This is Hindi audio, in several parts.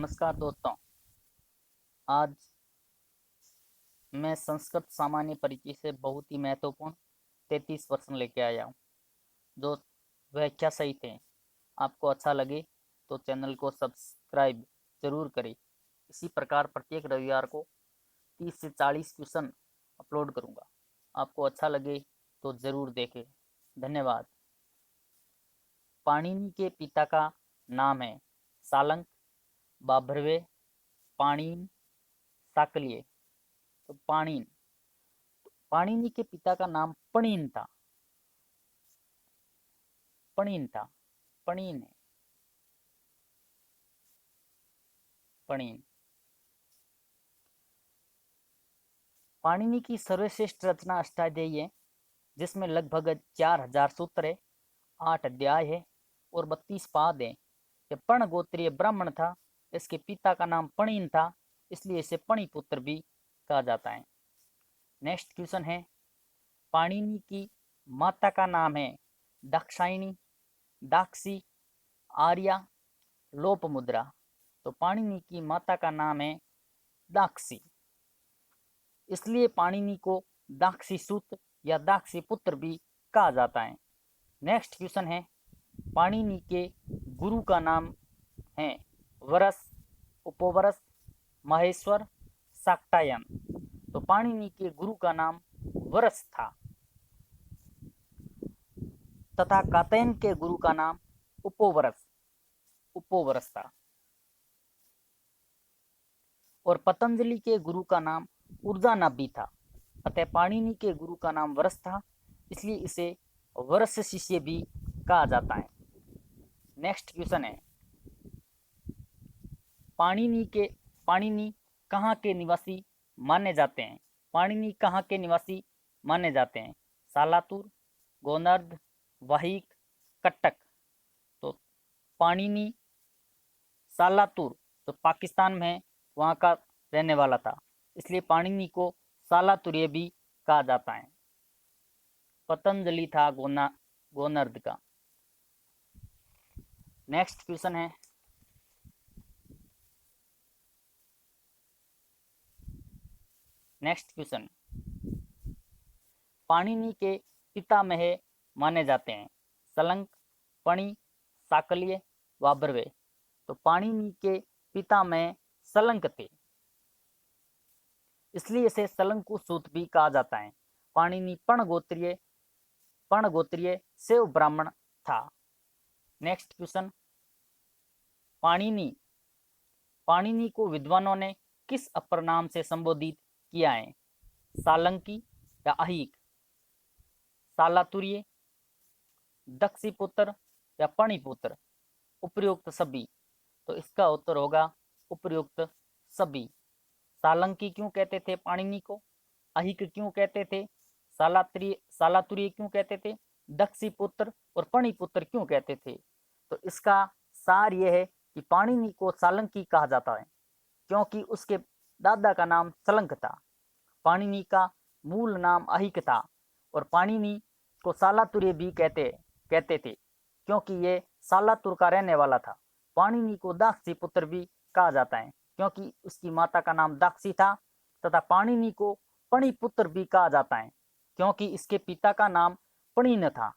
नमस्कार दोस्तों। आज मैं संस्कृत सामान्य परिचय से बहुत ही महत्वपूर्ण 33 प्रश्न लेके आया हूँ, जो व्याख्या सहित हैं। आपको अच्छा लगे तो चैनल को सब्सक्राइब जरूर करें। इसी प्रकार प्रत्येक रविवार को 30 से 40 क्वेश्चन अपलोड करूँगा। आपको अच्छा लगे तो ज़रूर देखें। धन्यवाद। पाणिनि के पिता का नाम है सालंक, बाभ्रवे, पाणिन, साकल्य। तो पाणिनि के पिता का नाम पणिन था। पणिन था, पणिन है, पणिन। पाणिनि की सर्वश्रेष्ठ रचना अष्टाध्यायी है, जिसमें लगभग 4000 सूत्र है, 8 अध्याय है और 32 पाद है। यह पण गोत्रीय ब्राह्मण था। इसके पिता का नाम पणिन था, इसलिए इसे पणिपुत्र भी कहा जाता है। नेक्स्ट क्वेश्चन है, पाणिनि की माता का नाम है दाक्षायणी, दाक्षी, आर्या, लोपमुद्रा। तो पाणिनि की माता का नाम है दाक्षी, इसलिए पाणिनि को दाक्षी सूत या दाक्षी पुत्र भी कहा जाता है। नेक्स्ट क्वेश्चन है, पाणिनि के गुरु का नाम है वरस, उपवरस, महेश्वर, शाक्टायन। तो पाणिनि के गुरु का नाम वरस था तथा कात्यायन के गुरु का नाम उपोवरस था और पतंजलि के गुरु का नाम ऊर्जानाभि था। अतः पाणिनि के गुरु का नाम वरस था, इसलिए इसे वरस शिष्य भी कहा जाता है। नेक्स्ट क्वेश्चन है, पाणिनि कहाँ के निवासी माने जाते हैं? पाणिनि कहाँ के निवासी माने जाते हैं? सालातुर, गोनर्द, वाहिक, कटक। तो पाणिनि सालातुर तो पाकिस्तान में वहाँ का रहने वाला था, इसलिए पाणिनि को सालातुर्य भी कहा जाता है। पतंजलि था गोनर्द का। नेक्स्ट क्वेश्चन है, पाणिनि के पितामह माने जाते हैं सलंक, पणि, साकल्य, वाभ्रवे। तो पाणिनि के पितामह सलंक थे, इसलिए इसे सलंकु सूत भी कहा जाता है। पाणिनि पण गोत्रीय सेव ब्राह्मण था। नेक्स्ट क्वेश्चन, पाणिनि को विद्वानों ने किस अपर नाम से संबोधित किया है? सालंकी या अहिक, सालातुर्य, दक्षिपुत्र या पणिपुत्र, उपयुक्त सभी। तो इसका उत्तर होगा उपयुक्त सभी। सालंकी क्यों कहते थे पाणिनि को? अहिक क्यों कहते थे? सालातुर्य क्यों कहते थे? दक्षिपुत्र और पणिपुत्र क्यों कहते थे? तो इसका सार यह है कि पाणिनि को सालंकी कहा जाता है क्योंकि उसके दादा का नाम सलंक था। पाणिनि का मूल नाम अहिक था और पाणिनि को सालातुर्य भी कहते थे क्योंकि ये सालातुर का रहने वाला था। पाणिनि को दाक्षी पुत्र भी कहा जाता है क्योंकि उसकी माता का नाम दाक्षी था तथा पाणिनि को पणिपुत्र भी कहा जाता है क्योंकि इसके पिता का नाम पणिन था।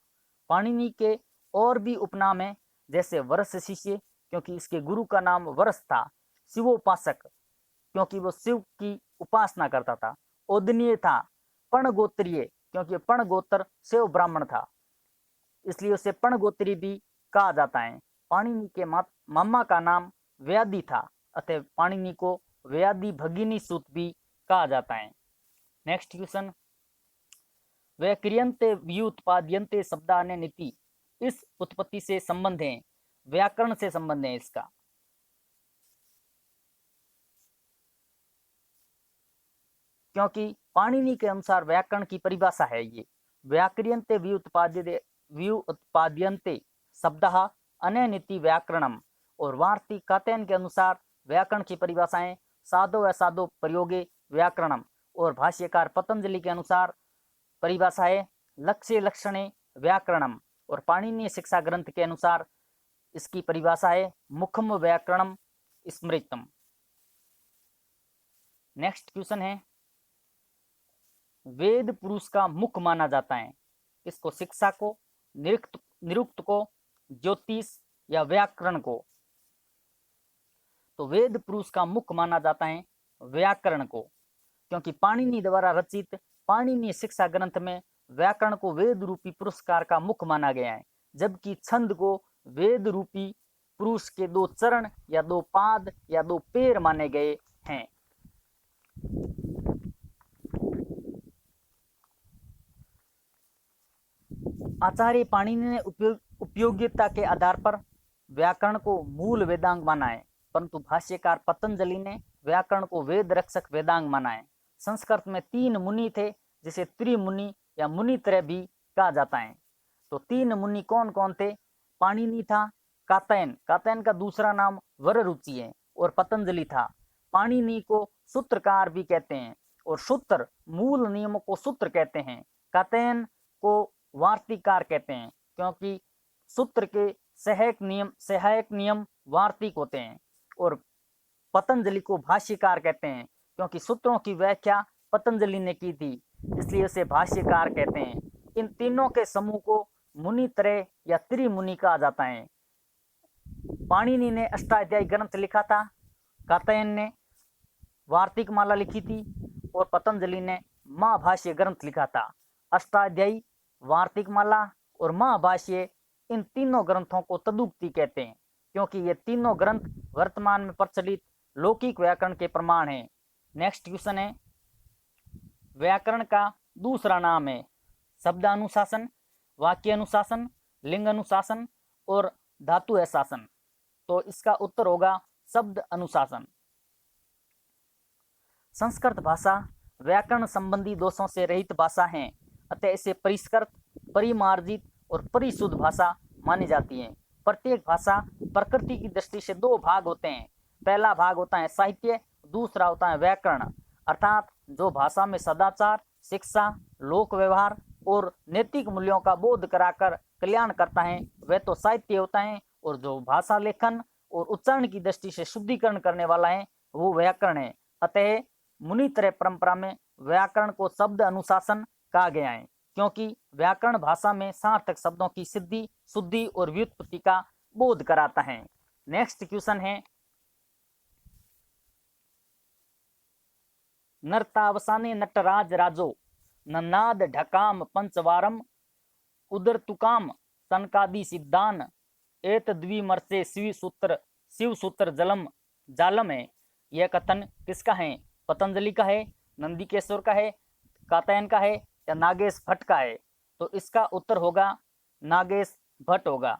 पाणिनि के और भी उपनाम हैं, जैसे वरस शिष्य क्योंकि इसके गुरु का नाम वरस था, शिवोपासक क्योंकि वो शिव की उपासना करता था, ओदनीय था, पण गोत्रीय क्योंकि पण गोत्र शिव ब्राह्मण था, इसलिए उसे पण गोत्री भी कहा जाता है। पाणिनि के मामा का नाम व्याधि था, अतः पाणिनि को व्याधि भगिनी सूत भी कहा जाता है। नेक्स्ट क्वेश्चन, व्याक्रियन्ते व्युत्पाद्यन्ते शब्दान्य नीति, इस उत्पत्ति से संबंध है, व्याकरण से संबंध है इसका। क्योंकि पाणिनि के अनुसार व्याकरण की परिभाषा है ये, व्याक्रियन्ते व्युत्पाद्यन्ते शब्दः अनयनिति व्याकरणम। और वार्तिक कात्यायन के अनुसार व्याकरण की परिभाषाएं साधो असाधो प्रयोगे व्याकरणम। और भाष्यकार पतंजलि के अनुसार परिभाषा है लक्ष्य लक्षणे व्याकरणम। और पाणिनीय शिक्षा ग्रंथ के अनुसार इसकी परिभाषा है मुखम व्याकरणम स्मृतम। नेक्स्ट क्वेश्चन है, वेद पुरुष का मुख माना जाता है किसको? शिक्षा को, निरुक्त को, ज्योतिष या व्याकरण को? तो वेद पुरुष का मुख माना जाता है व्याकरण को, क्योंकि पाणिनि द्वारा रचित पाणिनीय शिक्षा ग्रंथ में व्याकरण को वेद रूपी पुरस्कार का मुख माना गया है, जबकि छंद को वेद रूपी पुरुष के 2 चरण या 2 पाद या 2 पैर माने गए हैं। आचार्य पाणिनि ने उपयोगिता के आधार पर व्याकरण को मूल वेदांग माना है, परंतु भाष्यकार पतंजलि ने व्याकरण को वेद रक्षक वेदांग माना है। संस्कृत में 3 मुनि थे, जिसे त्रिमुनि या मुनित्रय भी कहा जाता है। तो 3 मुनि कौन कौन थे? पाणिनि था, कात्यायन, कात्यायन का दूसरा नाम वररुचि है, और पतंजलि था। पाणिनि को सूत्रकार भी कहते हैं, और सूत्र मूल नियमों को सूत्र कहते हैं। कात्यायन को वार्तिकार कहते हैं, क्योंकि सूत्र के सहायक नियम वार्तिक होते हैं। और पतंजलि को भाष्यकार कहते हैं, क्योंकि सूत्रों की व्याख्या पतंजलि ने की थी, इसलिए उसे भाष्यकार कहते हैं। इन तीनों के समूह को मुनित्रय या त्रिमुनि कहा जाता है। पाणिनि ने अष्टाध्यायी ग्रंथ लिखा था, कात्यायन ने वार्तिक माला लिखी थी, और पतंजलि ने महाभाष्य ग्रंथ लिखा था। अष्टाध्यायी, वार्तिक माला और महाभाष्य, इन तीनों ग्रंथों को तदुक्ति कहते हैं, क्योंकि ये तीनों ग्रंथ वर्तमान में प्रचलित लौकिक व्याकरण के प्रमाण हैं। नेक्स्ट क्वेश्चन है, व्याकरण का दूसरा नाम है शब्दानुशासन, वाक्य अनुशासन, लिंग अनुशासन और धातु अनुशासन। तो इसका उत्तर होगा शब्द अनुशासन। संस्कृत भाषा व्याकरण संबंधी दोषों से रहित भाषा है, अतः इसे परिष्कृत, परिमार्जित और परिशुद्ध भाषा मानी जाती है। प्रत्येक भाषा प्रकृति की दृष्टि से 2 भाग होते हैं। पहला भाग होता है साहित्य, दूसरा होता है व्याकरण। अर्थात जो भाषा में सदाचार, शिक्षा, लोक व्यवहार और नैतिक मूल्यों का बोध कराकर कल्याण करता है वह तो साहित्य होता है, और जो भाषा लेखन और उच्चारण की दृष्टि से शुद्धिकरण करने वाला है वो व्याकरण है। अतः मुनित्रय परंपरा में व्याकरण को शब्द अनुशासन कहा गया है, क्योंकि व्याकरण भाषा में सार्थक शब्दों की सिद्धि, शुद्धि और व्युत्पत्ति का बोध कराता है। नेक्स्ट क्वेश्चन है, नर्तावसाने नटराज राजो नन्नाद ढकाम पंचवारम उदरतुकाम सनकादि सिद्धान एतद्विमर्शे शिव सूत्र जलम जालम है। यह कथन किसका है? पतंजलि का है, नंदिकेश्वर का है, कात्यायन का है या नागेश भट्ट का है? तो इसका उत्तर होगा नागेश भट्ट होगा।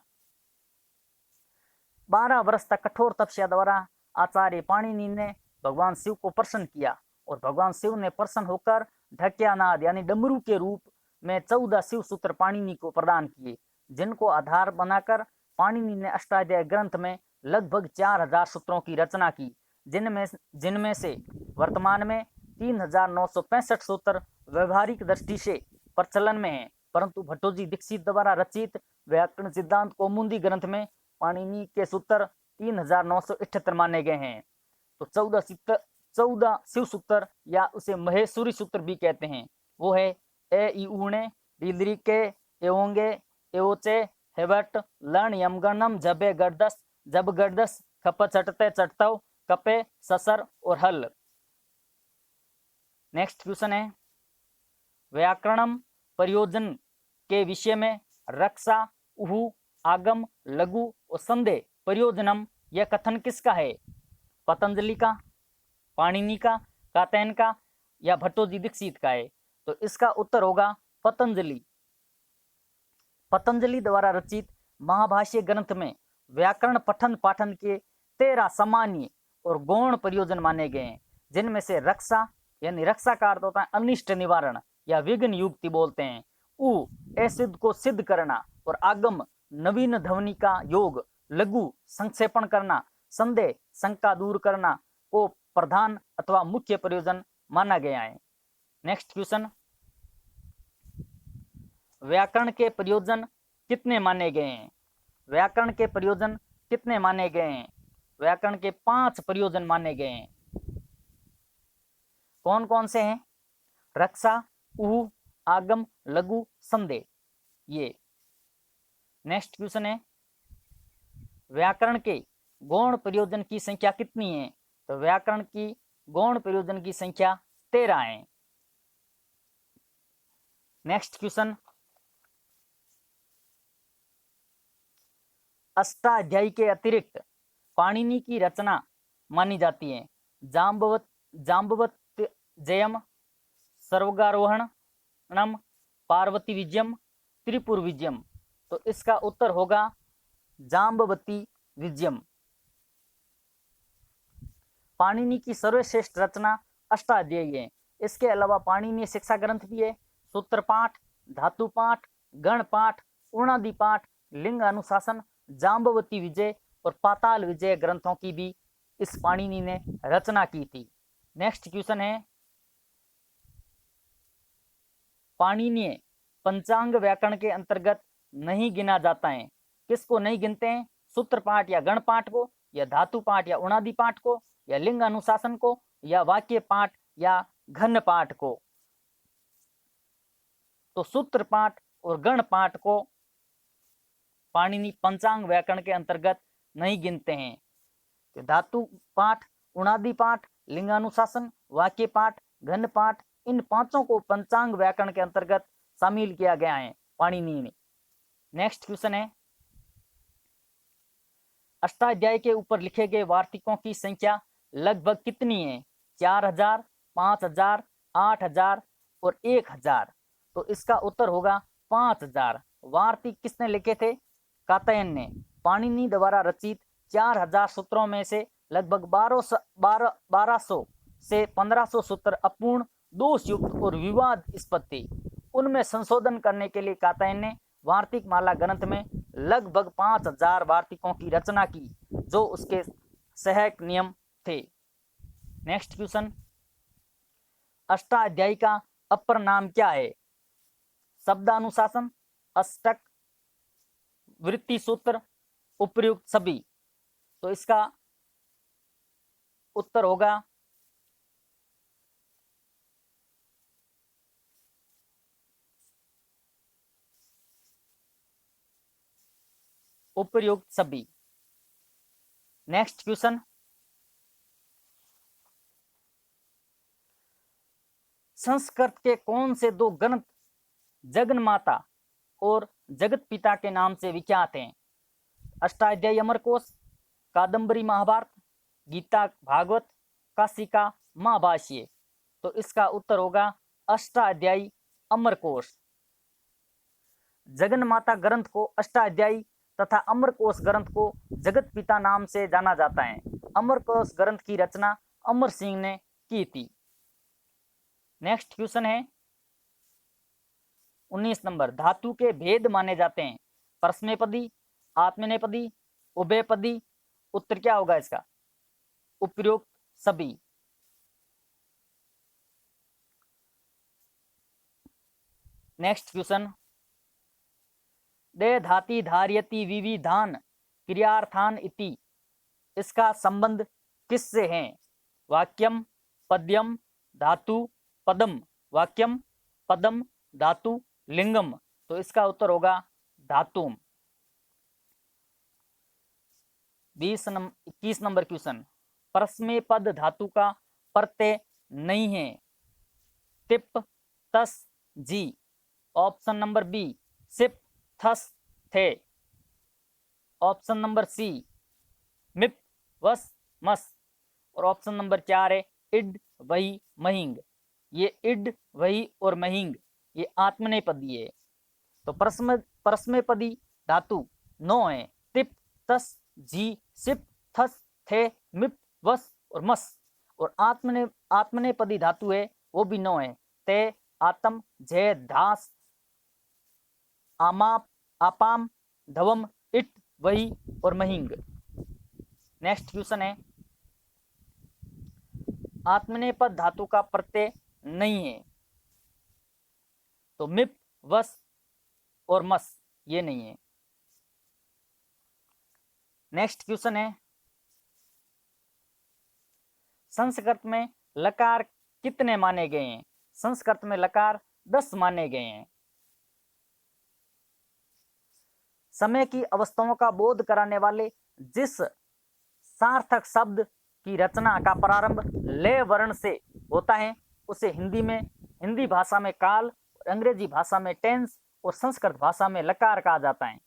12 वर्ष तक कठोर तपस्या द्वारा आचार्य पाणिनि ने भगवान शिव को प्रसन्न किया, और भगवान शिव ने प्रसन्न होकर ढक्यानाद यानी डमरू के रूप में 14 शिव सूत्र पाणिनि को प्रदान किए, जिनको आधार बनाकर पाणिनि ने अष्टाध्यायी ग्रंथ में लगभग 4000 सूत्रों की रचना की, जिनमें से वर्तमान में 3965 सूत्र व्यवहारिक दृष्टि से प्रचलन में हैं, परंतु भट्टोजी दीक्षित द्वारा रचित व्याकरण सिद्धांत कौमुदी ग्रंथ में पाणिनि के सूत्र 3978 माने गए हैं। तो 14 शिव सूत्र या उसे महेश्वरी सूत्र भी कहते हैं, वो है ए ई ऊणे रीलरिके एवोंगे एवोचे हेवट लण यमगणम जबे गर्दस जब गर्दस खप चटते चटतव कपे ससर और हल। नेक्स्ट क्वेश्चन है, व्याकरणम प्रयोजन के विषय में रक्षा, उहु, आगम, लघु और संदेह प्रयोजनम यह कथन किसका है? पतंजलि का, पाणिनि का, कात्यायन का या भट्टोजी दीक्षित का है? तो इसका उत्तर होगा पतंजलि। पतंजलि द्वारा रचित महाभाष्य ग्रंथ में व्याकरण पठन पाठन के 13 सामान्य और गौण प्रयोजन माने गए हैं, जिनमें से रक्षा यानी रक्षा का अर्थ होता है अनिष्ट निवारण या विघ्न युक्ति बोलते हैं, उ असिद्ध को सिद्ध करना और आगम नवीन ध्वनि का योग, लघु संक्षेपण करना, संदेह शंका दूर करना को प्रधान अथवा मुख्य प्रयोजन माना गया है। नेक्स्ट क्वेश्चन, व्याकरण के प्रयोजन कितने माने गए हैं? व्याकरण के प्रयोजन कितने माने गए हैं? व्याकरण के 5 प्रयोजन माने गए हैं। कौन कौन से हैं? रक्षा, ऊह, आगम, लघु, संदेह। ये नेक्स्ट क्वेश्चन है, व्याकरण के गौण प्रयोजन की संख्या कितनी है? तो व्याकरण की गौण प्रयोजन की संख्या 13 है। नेक्स्ट क्वेश्चन, अष्टाध्यायी के अतिरिक्त पाणिनि की रचना मानी जाती है। जाम्बवत जयम, सर्वगारोहणम, पार्वती विजयम, त्रिपुर विजयम। तो इसका उत्तर होगा जाम्बवती विजयम। पाणिनि की सर्वश्रेष्ठ रचना अष्टाध्यायी है। इसके अलावा पाणिनि शिक्षा ग्रंथ भी है, सूत्र पाठ, धातु पाठ, गण पाठ, उणादि पाठ, लिंग अनुशासन, जाम्बवती विजय और पाताल विजय ग्रंथों की भी इस पाणिनि ने रचना की थी। नेक्स्ट क्वेश्चन है, पाणिनीय पंचांग व्याकरण के अंतर्गत नहीं गिना जाता है। किसको नहीं गिनते हैं? सूत्र पाठ या गण पाठ को, या धातु पाठ या उणादि पाठ को, या लिंग अनुशासन को, या वाक्य पाठ या घन पाठ को। तो सूत्र पाठ और गण पाठ को पाणिनि पंचांग व्याकरण के अंतर्गत नहीं गिनते हैं। तो धातु पाठ, उणादि पाठ, लिंगानुशासन, वाक्य पाठ, घन पाठ, इन पांचों को पंचांग व्याकरण के अंतर्गत शामिल किया गया है पाणिनि ने। नेक्स्ट क्वेश्चन है, अष्टाध्यायी के ऊपर लिखे गए वार्तिकों की संख्या लगभग कितनी है? 4000, 5000, 8000 और 1000। तो इसका उत्तर होगा 5000। वार्तिक किसने लिखे थे? कात्यायन ने। पाणिनि द्वारा रचित 4000 सूत्रों में से लगभग 1200 से 1500 सूत्र अपूर्ण, दोषयुक्त और विवादास्पद थे। उनमें संशोधन करने के लिए कात्यायन ने वार्तिक माला ग्रंथ में लगभग 5000 वार्तिकों की रचना की, जो उसके सहायक नियम थे। नेक्स्ट क्वेश्चन, अष्टाध्यायी का अपर नाम क्या है? शब्दानुशासन, अष्टक, वृत्ति सूत्र, उपर्युक्त सभी। तो इसका उत्तर होगा उपर्युक्त सभी। नेक्स्ट क्वेश्चन, संस्कृत के कौन से दो ग्रंथ जगन्माता और जगत पिता के नाम से विख्यात हैं? अष्टाध्यायी अमरकोश, कादंबरी महाभारत, गीता भागवत, काशिका महाभाष्य। तो इसका उत्तर होगा अष्टाध्यायी अमरकोश। जगन्माता ग्रंथ को अष्टाध्यायी तथा अमरकोश ग्रंथ को जगत पिता नाम से जाना जाता है। अमरकोश ग्रंथ की रचना अमर सिंह ने की थी। नेक्स्ट क्वेश्चन है 19 नंबर, धातु के भेद माने जाते हैं। परस्मैपदी, आत्मनेपदी, उभयपदी। उत्तर क्या होगा इसका? उपर्युक्त सभी। नेक्स्ट क्वेश्चन, दे धाति धार्यति विविधान क्रियार्थान इति। इसका संबंध किससे है? वाक्यम, पद्यम, धातु, पदम। वाक्यम, पदम, धातु, लिंगम। तो इसका उत्तर होगा धातुम। 21 नंबर क्वेश्चन, परस्मै पद धातु का प्रत्यय नहीं है। तिप, तस, जी। ऑप्शन नंबर बी सिप, थस, थे। ऑप्शन नंबर सी मिप, वस, मस। और ऑप्शन नंबर 4 है इड, वही, महिंग। ये इड, वही और महिंग ये आत्मनेपदी है। तो परस्मैपदी धातु 9 है। तिप, तस, जी, सिप, थस, थे, मिप, वस और मस। और आत्मनेपदी धातु है वो भी 9 है। ते, आत्म, झे, धास, आमाप, आपाम, धवम, इट, वही और महिंग। नेक्स्ट क्वेश्चन है, आत्मनेपद धातु का प्रत्यय नहीं है। तो मिप, वस और मस ये नहीं है। नेक्स्ट क्वेश्चन है, संस्कृत में लकार कितने माने गए हैं? संस्कृत में लकार 10 माने गए हैं। समय की अवस्थाओं का बोध कराने वाले जिस सार्थक शब्द की रचना का प्रारंभ ले वर्ण से होता है उसे हिंदी भाषा में काल, अंग्रेजी भाषा में टेंस और संस्कृत भाषा में लकार कहा जाता है।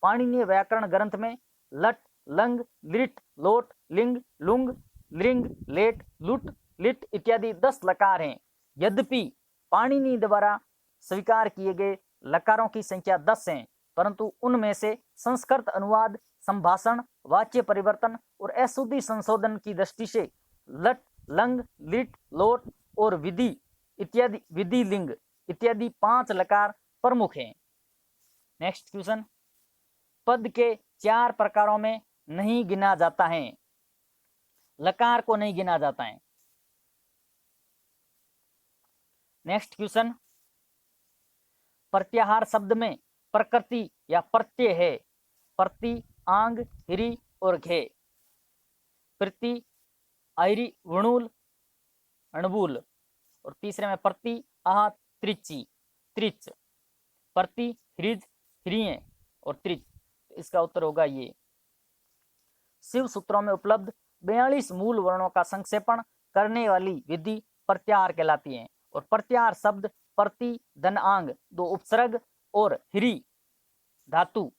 पाणिनीय व्याकरण ग्रंथ में लट, लंग, लिट, लोट, लिंग, लुंग, लिंग, लेट, लुट, लिट इत्यादि 10 लकार हैं। यद्यपि पाणिनि द्वारा स्वीकार किए गए लकारों की संख्या 10 है, परंतु उनमें से संस्कृत अनुवाद, संभाषण, वाच्य परिवर्तन और अशुद्धि संशोधन की दृष्टि से लट, लंग, लिट, लोट और विधि लिंग इत्यादि 5 लकार प्रमुख हैं। नेक्स्ट क्वेश्चन, पद के 4 प्रकारों में नहीं गिना जाता है, लकार को नहीं गिना जाता है। नेक्स्ट क्वेश्चन, प्रत्याहार शब्द में प्रकृति या प्रत्यय है। प्रति, आंग, हिरी और घे। प्रति, आयरी, वणुल, अणबुल और तीसरे में प्रति, आह, त्रिची, त्रिच। प्रति, हृज, ह्रिय और त्रिच। इसका उत्तर होगा ये। शिव सूत्रों में उपलब्ध 42 मूल वर्णों का संक्षेपण करने वाली विधि प्रत्याहार कहलाती है और प्रत्याहार शब्द प्रति, धनांग, 2 उपसर्ग और हिरी धातु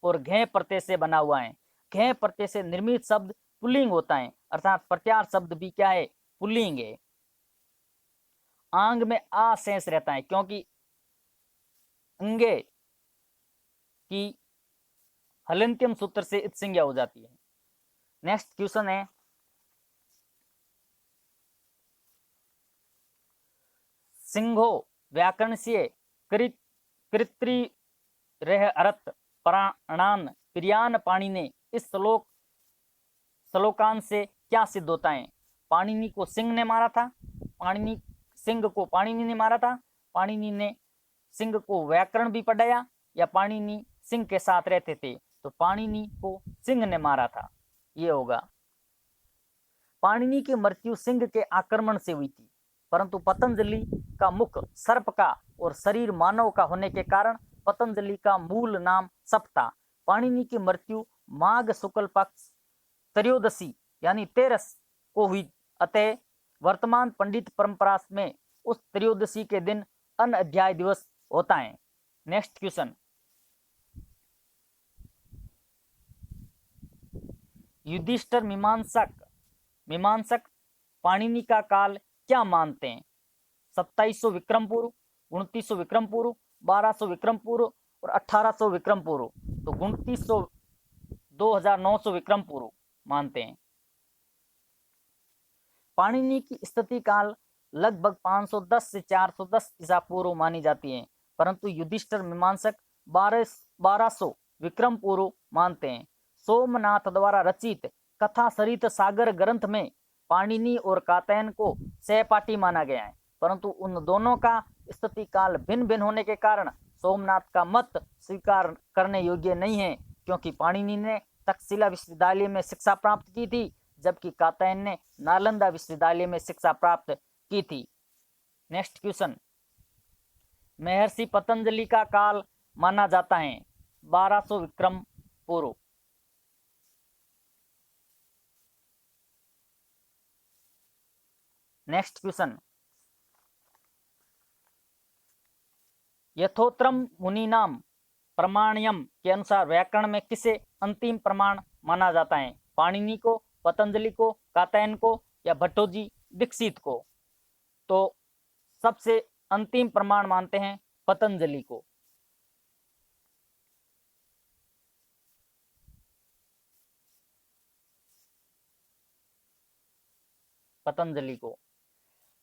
और घे प्रत्यय से बना हुआ है। घे प्रत्यय से निर्मित शब्द पुल्लिंग होता है, अर्थात प्रत्याहार शब्द भी क्या है? पुल्लिंग है। आंग में आ शेष रहता है क्योंकि अंगे की हलंत्यम सूत्र से इत संज्ञा हो जाती है। नेक्स्ट क्वेश्चन है, सिंहो व्याकरणशीय कृत्रि रह अरत प्राणान प्रियान पाणि ने इस श्लोकांश से क्या सिद्ध होता है? पाणिनि को सिंह ने मारा था, सिंह को पाणिनि ने मारा था, पाणिनि ने सिंह को व्याकरण भी पढ़ाया, या पाणिनि सिंह के साथ रहते थे तो पाणिनि को सिंह ने मारा था, ये होगा। पाणिनि की मृत्यु सिंह के आक्रमण से हुई थी, परंतु पतंजलि का मुख सर्प का और शरीर मानव का होने के कारण पतंजलि का मूल नाम सप था। पाणिनि की मृत्यु माघ शुक्ल पक्ष त्रयोदशी यानी 13 को हुई, अतः वर्तमान पंडित परंपरा में उस त्रयोदशी के दिन अन्न अध्याय दिवस होता है। नेक्स्ट क्वेश्चन, युधिष्ठिर मीमांसक पाणिनि का काल क्या मानते हैं? 2700 विक्रम पूर्व, 2900 विक्रम पूर्व, 1200 विक्रम पूर्व और 1800 विक्रम पूर्व। तो 2900 2900 विक्रम पूर्व मानते हैं। पाणिनि की स्थिति काल लगभग 510 से 410 ईसा पूर्व मानी जाती है, परंतु युधिष्ठिर मीमांसक 1200 विक्रम पूर्व मानते हैं। सोमनाथ द्वारा रचित कथा सरित सागर ग्रंथ में पाणिनि और कात्यायन को सहपाठी माना गया है, परंतु उन दोनों का स्थिति काल भिन्न भिन्न होने के कारण सोमनाथ का मत स्वीकार करने योग्य नहीं है, क्योंकि पाणिनि ने तक्षशिला विश्वविद्यालय में शिक्षा प्राप्त की थी, जबकि कात्यायन ने नालंदा विश्वविद्यालय में शिक्षा प्राप्त की थी। नेक्स्ट क्वेश्चन, महर्षि पतंजलि का काल माना जाता है 1200 विक्रम पूर्व। नेक्स्ट क्वेश्चन, यथोत्रम मुनिनाम प्रमाण्यम के अनुसार व्याकरण में किसे अंतिम प्रमाण माना जाता है? पाणिनि को, पतंजलि को, कात्यायन को या भट्टोजी दीक्षित को? तो सबसे अंतिम प्रमाण मानते हैं पतंजलि को। पतंजलि को।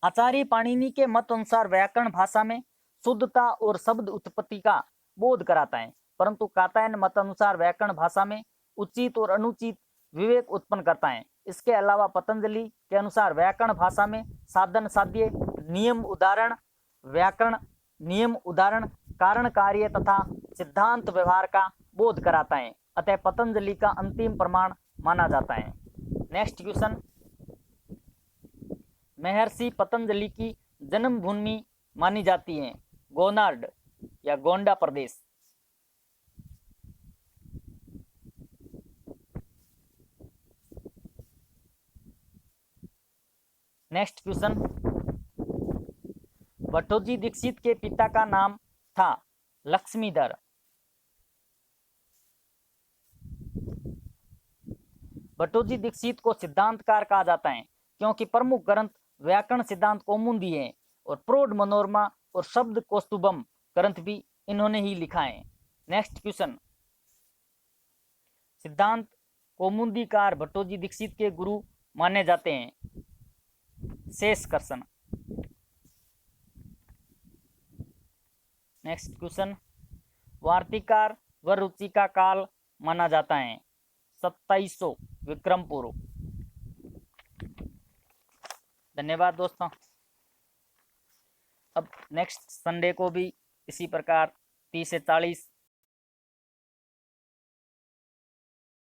आचार्य पाणिनि के मत अनुसार व्याकरण भाषा में शुद्धता और शब्द उत्पत्ति का बोध कराता है, परंतु कात्यायन मत अनुसार व्याकरण भाषा में उचित और अनुचित विवेक उत्पन्न करता है। इसके अलावा पतंजलि के अनुसार व्याकरण भाषा में साधन साध्य, नियम उदाहरण, व्याकरण नियम उदाहरण, कारण कार्य तथा सिद्धांत व्यवहार का बोध कराता है, अतः पतंजलि का अंतिम प्रमाण माना जाता है। नेक्स्ट क्वेश्चन, महर्षि पतंजलि की जन्मभूमि मानी जाती है? गोनार्ड या गोंडा प्रदेश? नेक्स्ट क्वेश्चन, भट्टोजी दीक्षित के पिता का नाम था? लक्ष्मीधर। भट्टोजी दीक्षित को सिद्धांतकार कहा जाता है क्योंकि प्रमुख ग्रंथ व्याकरण सिद्धांत कौमुदी है और प्रौढ़ मनोरमा और शब्द कौस्तुभम ग्रंथ भी इन्होंने ही लिखा है। नेक्स्ट क्वेश्चन, सिद्धांत कौमुदीकार भट्टोजी दीक्षित के गुरु माने जाते हैं? शेषकर्षण। नेक्स्ट क्वेश्चन, वार्तिकार व रुचि का काल माना जाता है? 2700 विक्रम पूर्व। धन्यवाद दोस्तों। अब नेक्स्ट संडे को भी इसी प्रकार 30 से 40